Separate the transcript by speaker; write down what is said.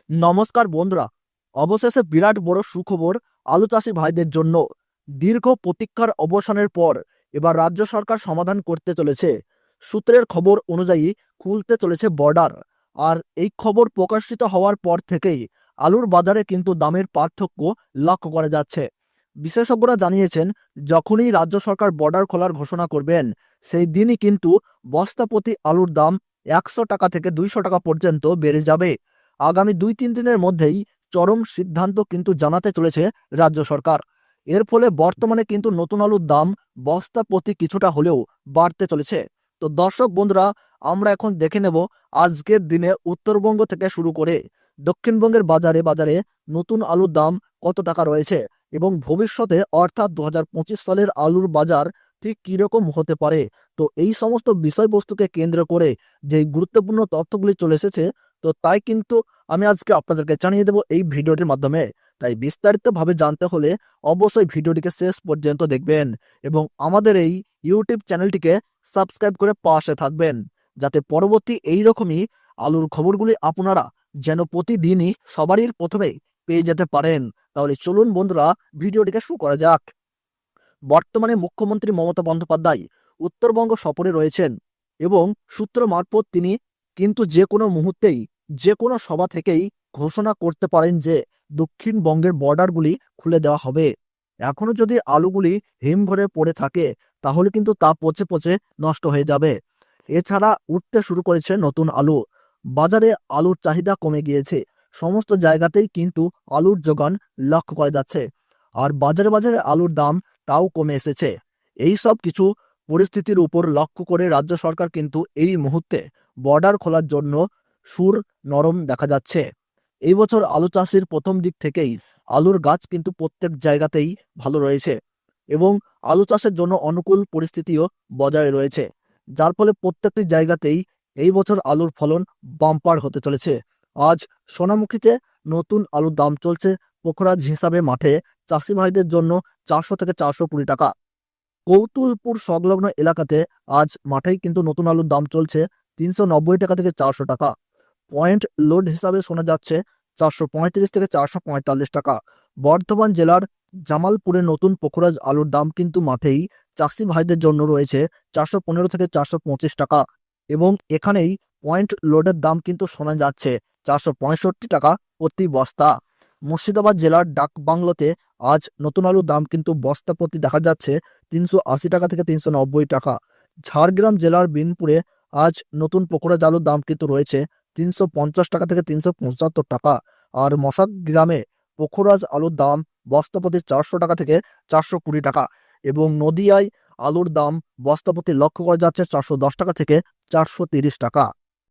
Speaker 1: নমস্কার বন্ধুরা, অবশেষে বিরাট বড় সুখবর আলু চাষি ভাইদের জন্য। দীর্ঘ প্রতীক্ষার অবসানের পর এবার রাজ্য সরকার সমাধান করতে চলেছে। সূত্রের খবর অনুযায়ী খুলতে চলেছে বর্ডার। আর এই খবর প্রকাশিত হওয়ার পর থেকেই আলুর বাজারে কিন্তু দামের পার্থক্য লক্ষ্য করা যাচ্ছে। বিশেষজ্ঞরা জানিয়েছেন, যখনই রাজ্য সরকার বর্ডার খোলার ঘোষণা করবেন সেই দিনই কিন্তু বস্তা প্রতি আলুর দাম 100 টাকা থেকে 200 টাকা পর্যন্ত বেড়ে যাবে। আগামী 2-3 দিনের মধ্যেই চরম সিদ্ধান্ত কিন্তু জানাতে চলেছে রাজ্য সরকার। এর ফলে বর্তমানে কিন্তু নতুন আলুর দাম বস্তা প্রতি কিছুটা হলেও বাড়তে চলেছে। তো দর্শক বন্ধুরা, আমরা এখন দেখে নেব আজকের দিনে উত্তরবঙ্গ থেকে শুরু করে দক্ষিণবঙ্গের বাজারে বাজারে নতুন আলুর দাম কত টাকা রয়েছে এবং ভবিষ্যতে অর্থাৎ 2025 সালের আলুর বাজার ঠিক কিরকম হতে পারে। তো এই সমস্ত বিষয়বস্তুকে কেন্দ্র করে যে গুরুত্বপূর্ণ তথ্যগুলি চলে এসেছে, তো তাই কিন্তু আমি আজকে আপনাদেরকে জানিয়ে দেব এই ভিডিওটির মাধ্যমে। তাই বিস্তারিতভাবে জানতে হলে অবশ্যই ভিডিওটিকে শেষ পর্যন্ত দেখবেন এবং আমাদের এই ইউটিউব চ্যানেলটিকে সাবস্ক্রাইব করে পাশে থাকবেন, যাতে পরবর্তী এই রকমই আলুর খবরগুলি আপনারা যেন প্রতিদিনই সবারই প্রথমে পেয়ে যেতে পারেন। তাহলে চলুন বন্ধুরা, ভিডিওটিকে শুরু করা যাক। বর্তমানে মুখ্যমন্ত্রী মমতা বন্দ্যোপাধ্যায় উত্তরবঙ্গ সফরে রয়েছেন এবং সূত্র মারফত তিনি কিন্তু যে কোনো মুহূর্তেই যে কোনো সভা থেকেই ঘোষণা করতে পারেন যে দক্ষিণবঙ্গের বর্ডারগুলি খুলে দেওয়া হবে। এখনো যদি আলুগুলি হিমঘরে পড়ে থাকে তাহলে কিন্তু তা পচে পচে নষ্ট হয়ে যাবে। এছাড়া উঠতে শুরু করেছে নতুন আলু। বাজারে আলুর চাহিদা কমে গিয়েছে। সমস্ত জায়গাতেই কিন্তু আলুর যোগান লক্ষ্য করা যাচ্ছে। আর বাজারে বাজারে আলুর দাম তাও কমে এসেছে। এই সব কিছু পরিস্থিতির উপর লক্ষ্য করে রাজ্য সরকার কিন্তু এই মুহূর্তে বর্ডার খোলার জন্য সুর নরম দেখা যাচ্ছে। এই বছর আলু চাষের প্রথম দিক থেকেই আলুর গাছ কিন্তু প্রত্যেক জায়গাতেই ভালো রয়েছে এবং আলু চাষের জন্য অনুকূল পরিস্থিতিও বজায় রয়েছে, যার ফলে প্রত্যেকটি জায়গাতেই এই বছর আলুর ফলন বাম্পার হতে চলেছে। আজ সোনামুখীতে নতুন আলুর দাম চলছে পোখরাজ হিসাবে মাঠে চাষি ভাইদের জন্য 400 থেকে 420 টাকা। কৌতুলপুর সংলগ্ন এলাকাতে আজ মাঠেই কিন্তু নতুন আলুর দাম চলছে 390 টাকা থেকে 400 টাকা। পয়েন্ট লোড হিসাবে শোনা যাচ্ছে 435 থেকে 445 টাকা। বর্ধমান জেলার জামালপুরে নতুন পোখরাজ আলুর দাম কিন্তু মাঠেই চাষি ভাইদের জন্য রয়েছে 415 থেকে 425 টাকা এবং এখানেই পয়েন্ট লোডের দাম কিন্তু শোনা যাচ্ছে 465 টাকা প্রতি বস্তা। মুর্শিদাবাদ জেলার ডাকবাংলোতে আজ নতুন আলুর দাম কিন্তু বস্তা প্রতি দেখা যাচ্ছে 380 টাকা থেকে 390 টাকা। ঝাড়গ্রাম জেলার বিনপুরে আজ নতুন পোখরাজ আলুর দাম কিন্তু রয়েছে 350 টাকা থেকে 375 টাকা। আর মশাদ গ্রামে পোখরাজ আলুর দাম বস্তা প্রতি 400 টাকা থেকে 420 টাকা এবং নদিয়ায় আলুর দাম বস্তা প্রতি লক্ষ্য করা যাচ্ছে 410 টাকা থেকে 430 টাকা।